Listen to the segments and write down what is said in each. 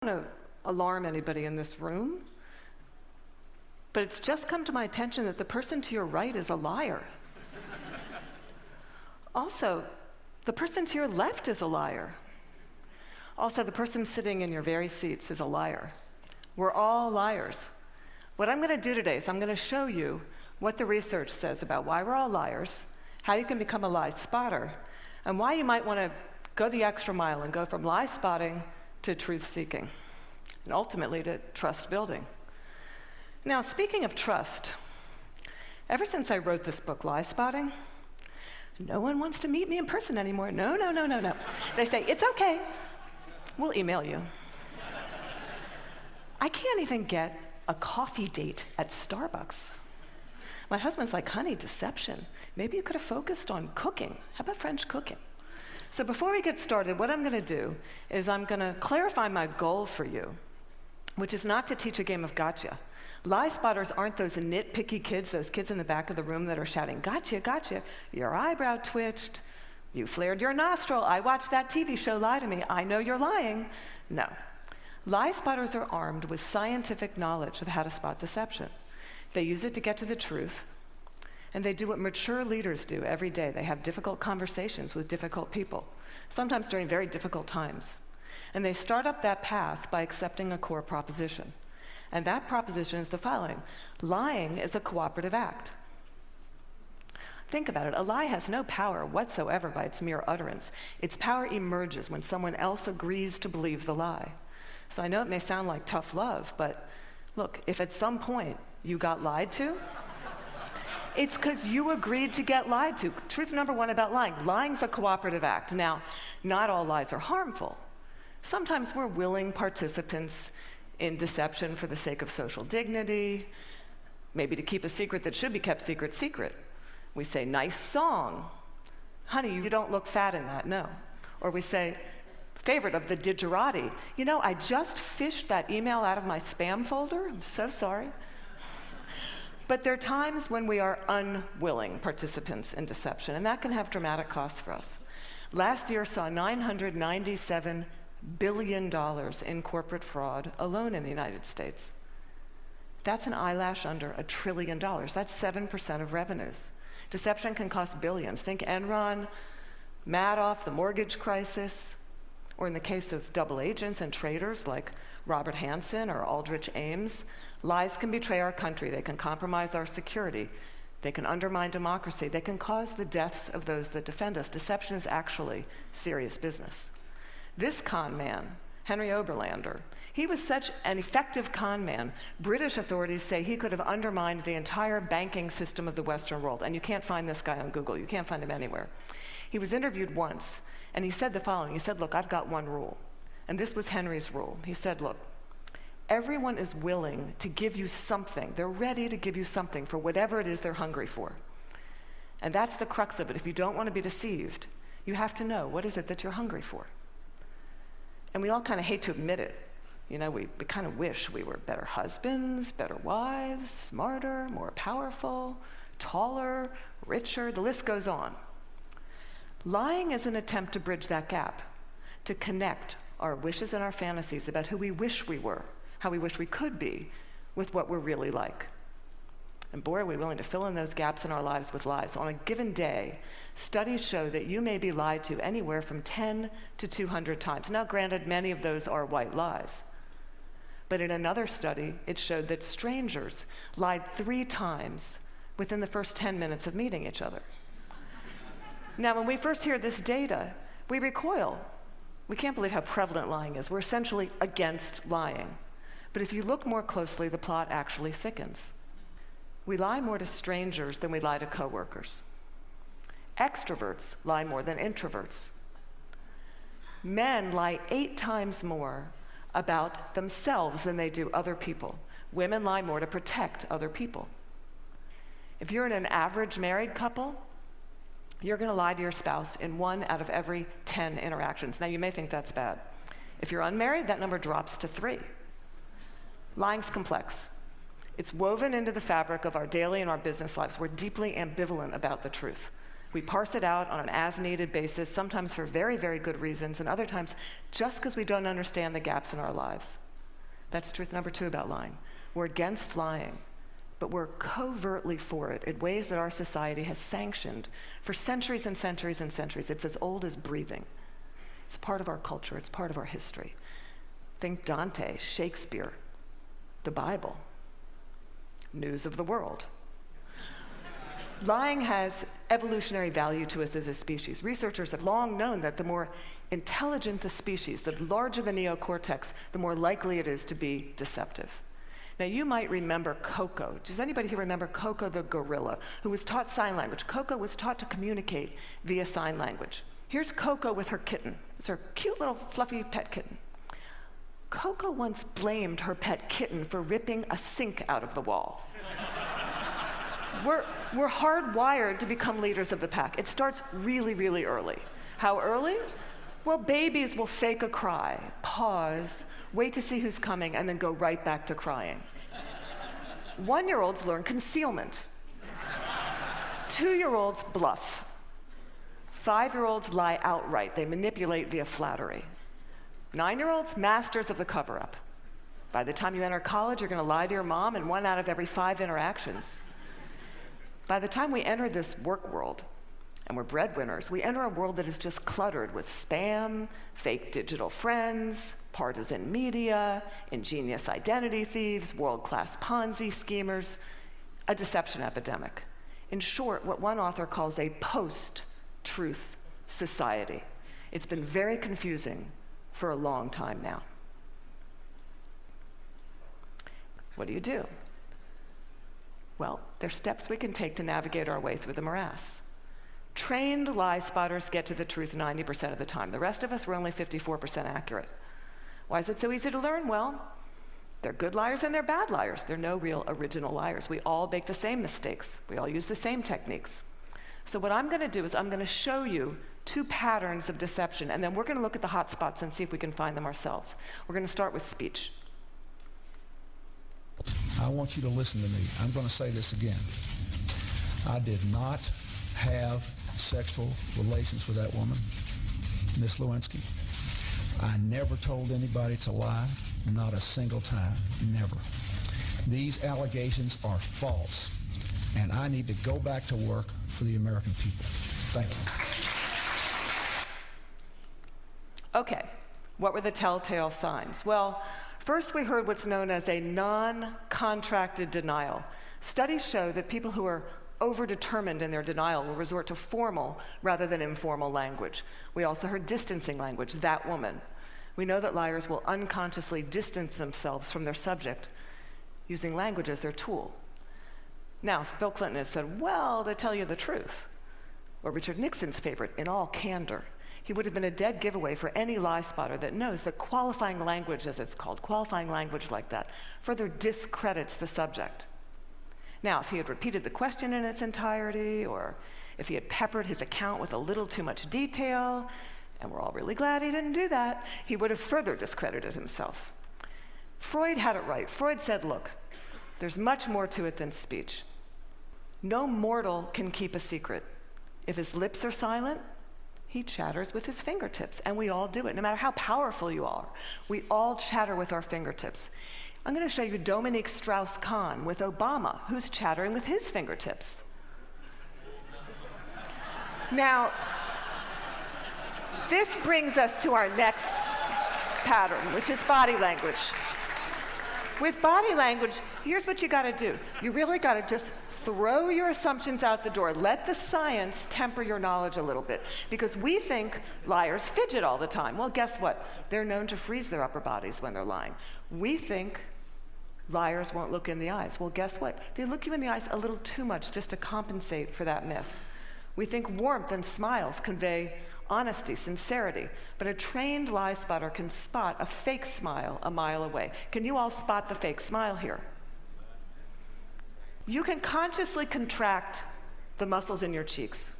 To alarm anybody in this room, but it's just come to my attention that the person to your right is a liar. Also, the person to your left is a liar. Also, the person sitting in your very seats is a liar. We're all liars. What I'm going to do today is I'm going to show you what the research says about why we're all liars, how you can become a lie spotter, and why you might want to go the extra mile and go from lie spotting to truth-seeking, and ultimately to trust-building. Now, speaking of trust, ever since I wrote this book, Lie Spotting, no one wants to meet me in person anymore. No. They say, it's okay, we'll email you. I can't even get a coffee date at Starbucks. My husband's like, honey, deception. Maybe you could have focused on cooking. How about French cooking? So before we get started, what I'm going to do is I'm going to clarify my goal for you, which is not to teach a game of gotcha. Lie spotters aren't those nitpicky kids, those kids in the back of the room that are shouting, gotcha, gotcha. Your eyebrow twitched. You flared your nostril. I watched that TV show, Lie to Me. I know you're lying. No. Lie spotters are armed with scientific knowledge of how to spot deception. They use it to get to the truth. And they do what mature leaders do every day. They have difficult conversations with difficult people, sometimes during very difficult times. And they start up that path by accepting a core proposition. And that proposition is the following: lying is a cooperative act. Think about it. A lie has no power whatsoever by its mere utterance. Its power emerges when someone else agrees to believe the lie. So I know it may sound like tough love, but look, if at some point you got lied to, it's because you agreed to get lied to. Truth number one about lying. Lying's a cooperative act. Now, not all lies are harmful. Sometimes we're willing participants in deception for the sake of social dignity, maybe to keep a secret that should be kept secret. We say, nice song. Honey, you don't look fat in that, no. Or we say, favorite of the digerati. You know, I just fished that email out of my spam folder. I'm so sorry. But there are times when we are unwilling participants in deception, and that can have dramatic costs for us. Last year saw $997 billion in corporate fraud alone in the United States. That's an eyelash under $1 trillion. That's 7% of revenues. Deception can cost billions. Think Enron, Madoff, the mortgage crisis, or in the case of double agents and traitors like Robert Hansen or Aldrich Ames, lies can betray our country. They can compromise our security. They can undermine democracy. They can cause the deaths of those that defend us. Deception is actually serious business. This con man, Henry Oberlander, he was such an effective con man, British authorities say he could have undermined the entire banking system of the Western world. And you can't find this guy on Google. You can't find him anywhere. He was interviewed once, and he said the following. He said, look, I've got one rule. And this was Henry's rule. He said, look, everyone is willing to give you something. They're ready to give you something for whatever it is they're hungry for. And that's the crux of it. If you don't want to be deceived, you have to know, what is it that you're hungry for? And we all kind of hate to admit it. You know, we kind of wish we were better husbands, better wives, smarter, more powerful, taller, richer. The list goes on. Lying is an attempt to bridge that gap, to connect our wishes and our fantasies about who we wish we were, how we wish we could be, with what we're really like. And boy, are we willing to fill in those gaps in our lives with lies. On a given day, studies show that you may be lied to anywhere from 10 to 200 times. Now, granted, many of those are white lies. But in another study, it showed that strangers lied 3 times within the first 10 minutes of meeting each other. Now, when we first hear this data, we recoil. We can't believe how prevalent lying is. We're essentially against lying. But if you look more closely, the plot actually thickens. We lie more to strangers than we lie to coworkers. Extroverts lie more than introverts. Men lie 8 times more about themselves than they do other people. Women lie more to protect other people. If you're in an average married couple, you're going to lie to your spouse in 1 out of every 10 interactions. Now, you may think that's bad. If you're unmarried, that number drops to 3. Lying's complex. It's woven into the fabric of our daily and our business lives. We're deeply ambivalent about the truth. We parse it out on an as-needed basis, sometimes for very, very good reasons, and other times just because we don't understand the gaps in our lives. That's truth number 2 about lying. We're against lying, but we're covertly for it in ways that our society has sanctioned for centuries and centuries and centuries. It's as old as breathing. It's part of our culture. It's part of our history. Think Dante, Shakespeare, the Bible, news of the world. Lying has evolutionary value to us as a species. Researchers have long known that the more intelligent the species, the larger the neocortex, the more likely it is to be deceptive. Now, you might remember Coco. Does anybody here remember Coco the gorilla, who was taught sign language? Coco was taught to communicate via sign language. Here's Coco with her kitten. It's her cute little fluffy pet kitten. Coco once blamed her pet kitten for ripping a sink out of the wall. We're hardwired to become leaders of the pack. It starts really, really early. How early? Well, babies will fake a cry, pause, wait to see who's coming, and then go right back to crying. 1-year-olds learn concealment. 2-year-olds bluff. 5-year-olds lie outright. They manipulate via flattery. 9-year-olds, masters of the cover-up. By the time you enter college, you're going to lie to your mom in 1 out of every 5 interactions. By the time we enter this work world, and we're breadwinners, we enter a world that is just cluttered with spam, fake digital friends, partisan media, ingenious identity thieves, world-class Ponzi schemers, a deception epidemic. In short, what one author calls a post-truth society. It's been very confusing for a long time now. What do? Well, there's steps we can take to navigate our way through the morass. Trained lie spotters get to the truth 90% of the time. The rest of us, we're only 54% accurate. Why is it so easy to learn? Well, they're good liars and they're bad liars. They're no real original liars. We all make the same mistakes. We all use the same techniques. So what I'm going to do is I'm going to show you 2 patterns of deception, and then we're going to look at the hot spots and see if we can find them ourselves. We're going to start with speech. I want you to listen to me. I'm going to say this again. I did not have sexual relations with that woman, Miss Lewinsky. I never told anybody to lie, not a single time, never. These allegations are false, and I need to go back to work for the American people. Thank you. Okay, what were the telltale signs? Well, first we heard what's known as a non-contracted denial. Studies show that people who are overdetermined in their denial will resort to formal rather than informal language. We also heard distancing language, that woman. We know that liars will unconsciously distance themselves from their subject using language as their tool. Now, if Bill Clinton had said, well, to tell you the truth, or Richard Nixon's favorite, in all candor, he would have been a dead giveaway for any lie spotter that knows that qualifying language, as it's called, qualifying language like that, further discredits the subject. Now, if he had repeated the question in its entirety, or if he had peppered his account with a little too much detail, and we're all really glad he didn't do that, he would have further discredited himself. Freud had it right. Freud said, look, there's much more to it than speech. No mortal can keep a secret. If his lips are silent, he chatters with his fingertips, and we all do it. No matter how powerful you are, we all chatter with our fingertips. I'm going to show you Dominique Strauss-Kahn with Obama, who's chattering with his fingertips. Now, this brings us to our next pattern, which is body language. With body language, here's what you got to do. You really got to just throw your assumptions out the door. Let the science temper your knowledge a little bit. Because we think liars fidget all the time. Well, guess what? They're known to freeze their upper bodies when they're lying. We think liars won't look in the eyes. Well, guess what? They look you in the eyes a little too much just to compensate for that myth. We think warmth and smiles convey honesty, sincerity, but a trained lie spotter can spot a fake smile a mile away. Can you all spot the fake smile here? You can consciously contract the muscles in your cheeks,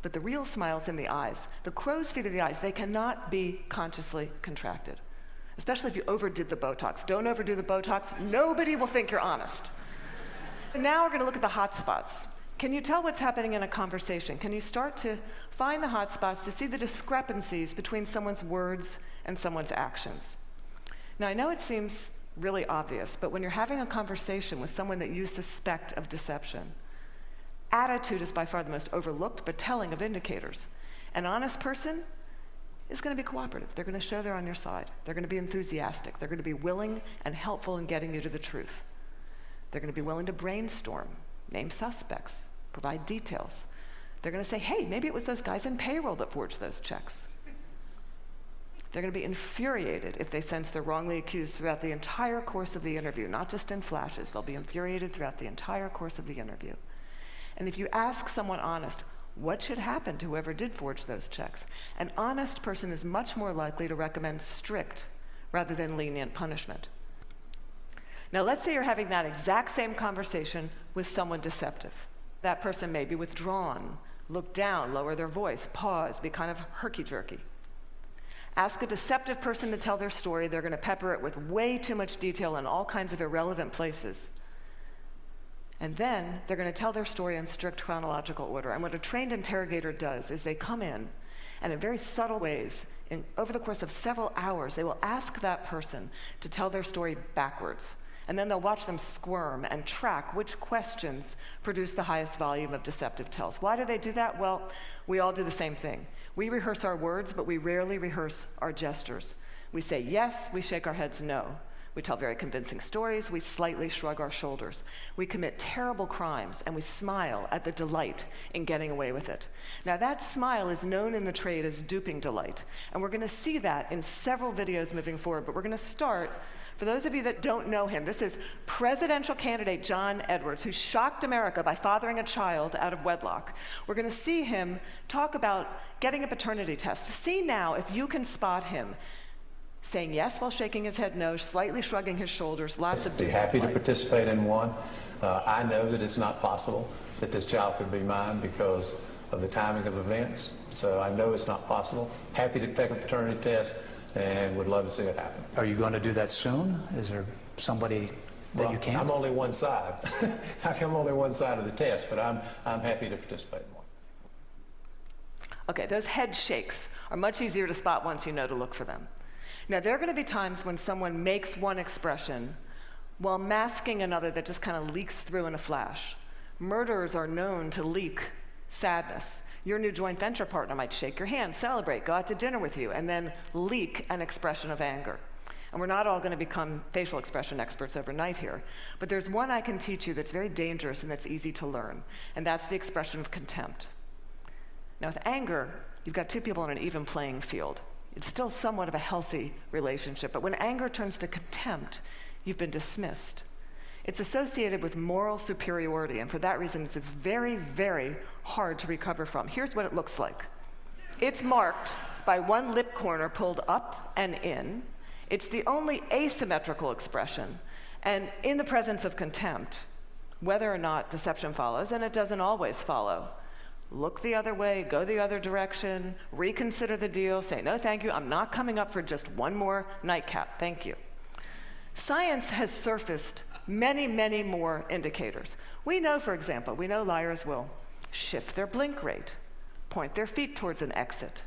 but the real smile's in the eyes. The crow's feet of the eyes, they cannot be consciously contracted, especially if you overdid the Botox. Don't overdo the Botox. Nobody will think you're honest. And now we're going to look at the hot spots. Can you tell what's happening in a conversation? Can you start to find the hot spots to see the discrepancies between someone's words and someone's actions? Now, I know it seems really obvious, but when you're having a conversation with someone that you suspect of deception, attitude is by far the most overlooked but telling of indicators. An honest person is going to be cooperative. They're going to show they're on your side. They're going to be enthusiastic. They're going to be willing and helpful in getting you to the truth. They're going to be willing to brainstorm, name suspects, provide details. They're going to say, hey, maybe it was those guys in payroll that forged those checks. They're going to be infuriated if they sense they're wrongly accused throughout the entire course of the interview, not just in flashes. They'll be infuriated throughout the entire course of the interview. And if you ask someone honest, what should happen to whoever did forge those checks? An honest person is much more likely to recommend strict rather than lenient punishment. Now, let's say you're having that exact same conversation with someone deceptive. That person may be withdrawn, look down, lower their voice, pause, be kind of herky-jerky. Ask a deceptive person to tell their story. They're going to pepper it with way too much detail in all kinds of irrelevant places. And then they're going to tell their story in strict chronological order. And what a trained interrogator does is they come in, and in very subtle ways, over the course of several hours, they will ask that person to tell their story backwards. And then they'll watch them squirm and track which questions produce the highest volume of deceptive tells. Why do they do that? Well, we all do the same thing. We rehearse our words, but we rarely rehearse our gestures. We say yes, we shake our heads no. We tell very convincing stories, we slightly shrug our shoulders. We commit terrible crimes, and we smile at the delight in getting away with it. Now, that smile is known in the trade as duping delight, and we're going to see that in several videos moving forward, but we're going to start. For those of you that don't know him, this is presidential candidate John Edwards, who shocked America by fathering a child out of wedlock. We're going to see him talk about getting a paternity test. See now if you can spot him saying yes while shaking his head no, slightly shrugging his shoulders, lots of be happy to participate in one. I know that it's not possible that this child could be mine because of the timing of events, so I know it's not possible. Happy to take a paternity test and would love to see it happen. Are you going to do that soon? Is there somebody that you can't? I'm only one side. I'm only one side of the test, but I'm happy to participate in one. Okay, those head shakes are much easier to spot once you know to look for them. Now, there are going to be times when someone makes one expression while masking another that just kind of leaks through in a flash. Murderers are known to leak sadness. Your new joint venture partner might shake your hand, celebrate, go out to dinner with you, and then leak an expression of anger. And we're not all going to become facial expression experts overnight here, but there's one I can teach you that's very dangerous and that's easy to learn, and that's the expression of contempt. Now, with anger, you've got two people on an even playing field. It's still somewhat of a healthy relationship, but when anger turns to contempt, you've been dismissed. It's associated with moral superiority, and for that reason, it's very, very hard to recover from. Here's what it looks like. It's marked by one lip corner pulled up and in. It's the only asymmetrical expression, and in the presence of contempt, whether or not deception follows, and it doesn't always follow, look the other way, go the other direction, reconsider the deal, say, no, thank you, I'm not coming up for just one more nightcap, thank you. Science has surfaced many, many more indicators. We know, for example, liars will shift their blink rate, point their feet towards an exit.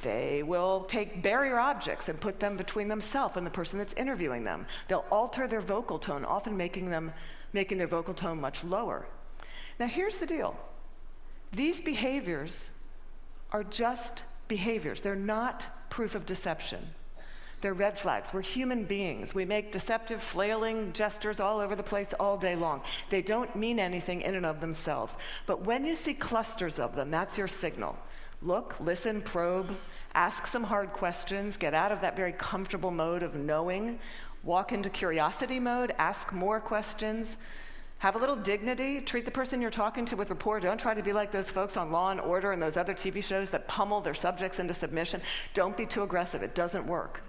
They will take barrier objects and put them between themselves and the person that's interviewing them. They'll alter their vocal tone, often making their vocal tone much lower. Now, here's the deal. These behaviors are just behaviors. They're not proof of deception. They're red flags. We're human beings. We make deceptive, flailing gestures all over the place all day long. They don't mean anything in and of themselves. But when you see clusters of them, that's your signal. Look, listen, probe, ask some hard questions, get out of that very comfortable mode of knowing, walk into curiosity mode, ask more questions. Have a little dignity. Treat the person you're talking to with rapport. Don't try to be like those folks on Law and Order and those other TV shows that pummel their subjects into submission. Don't be too aggressive. It doesn't work.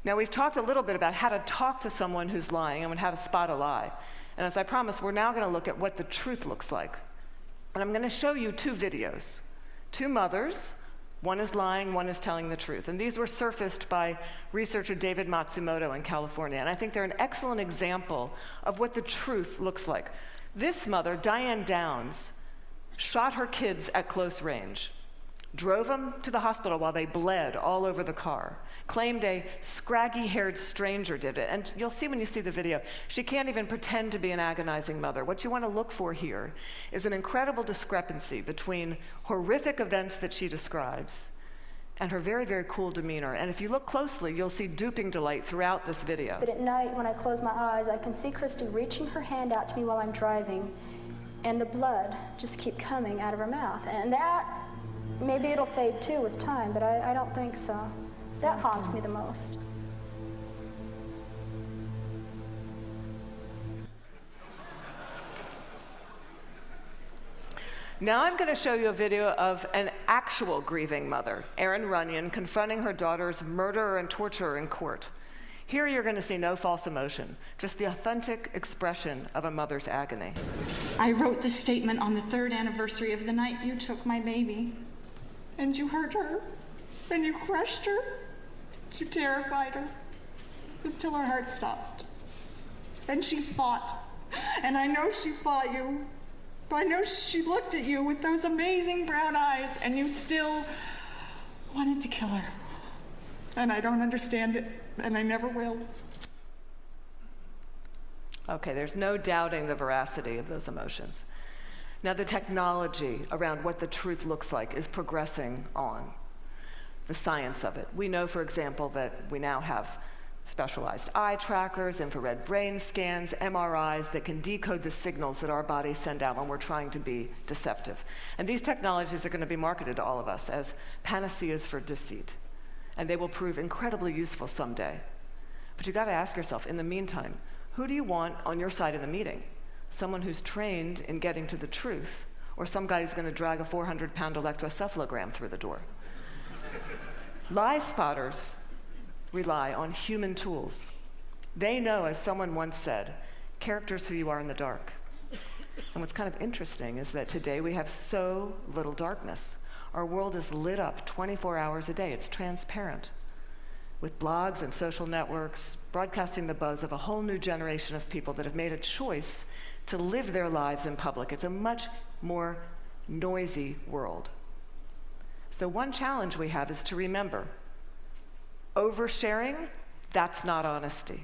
Now, we've talked a little bit about how to talk to someone who's lying and how to spot a lie. And as I promised, we're now going to look at what the truth looks like. And I'm going to show you two videos. Two mothers, One is lying, one is telling the truth. And these were surfaced by researcher David Matsumoto in California. And I think they're an excellent example of what the truth looks like. This mother, Diane Downs, shot her kids at close range, drove them to the hospital while they bled all over the car, claimed a scraggy-haired stranger did it. And you'll see when you see the video, she can't even pretend to be an agonizing mother. What you want to look for here is an incredible discrepancy between horrific events that she describes and her very, very cool demeanor. And if you look closely, you'll see duping delight throughout this video. But at night, when I close my eyes, I can see Christy reaching her hand out to me while I'm driving, and the blood just keep coming out of her mouth. And that, maybe it'll fade too with time, but I don't think so. That haunts me the most. Now I'm going to show you a video of an actual grieving mother, Erin Runyon, confronting her daughter's murderer and torturer in court. Here you're going to see no false emotion, just the authentic expression of a mother's agony. I wrote this statement on the 3rd anniversary of the night you took my baby. And you hurt her, and you crushed her, you terrified her, until her heart stopped. And she fought, and I know she fought you. I know she looked at you with those amazing brown eyes, and you still wanted to kill her. And I don't understand it, and I never will. Okay, there's no doubting the veracity of those emotions. Now, the technology around what the truth looks like is progressing on, the science of it. We know, for example, that we now have specialized eye trackers, infrared brain scans, MRIs that can decode the signals that our bodies send out when we're trying to be deceptive. And these technologies are going to be marketed to all of us as panaceas for deceit. And they will prove incredibly useful someday. But you've got to ask yourself, in the meantime, who do you want on your side of the meeting? Someone who's trained in getting to the truth, or some guy who's going to drag a 400-pound electroencephalogram through the door? Lie spotters rely on human tools. They know, as someone once said, character's who you are in the dark. And what's kind of interesting is that today we have so little darkness. Our world is lit up 24 hours a day. It's transparent, with blogs and social networks broadcasting the buzz of a whole new generation of people that have made a choice to live their lives in public. It's a much more noisy world. So one challenge we have is to remember, oversharing, that's not honesty.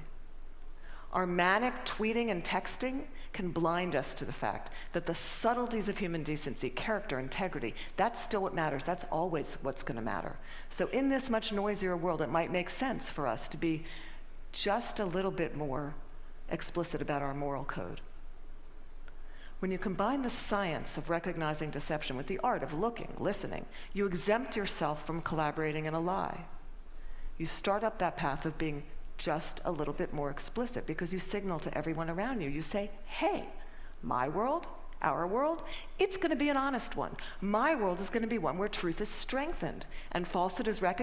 Our manic tweeting and texting can blind us to the fact that the subtleties of human decency, character, integrity, that's still what matters. That's always what's going to matter. So in this much noisier world, it might make sense for us to be just a little bit more explicit about our moral code. When you combine the science of recognizing deception with the art of looking, listening, you exempt yourself from collaborating in a lie. You start up that path of being just a little bit more explicit because you signal to everyone around you. You say, hey, my world, our world, it's going to be an honest one. My world is going to be one where truth is strengthened and falsehood is recognized.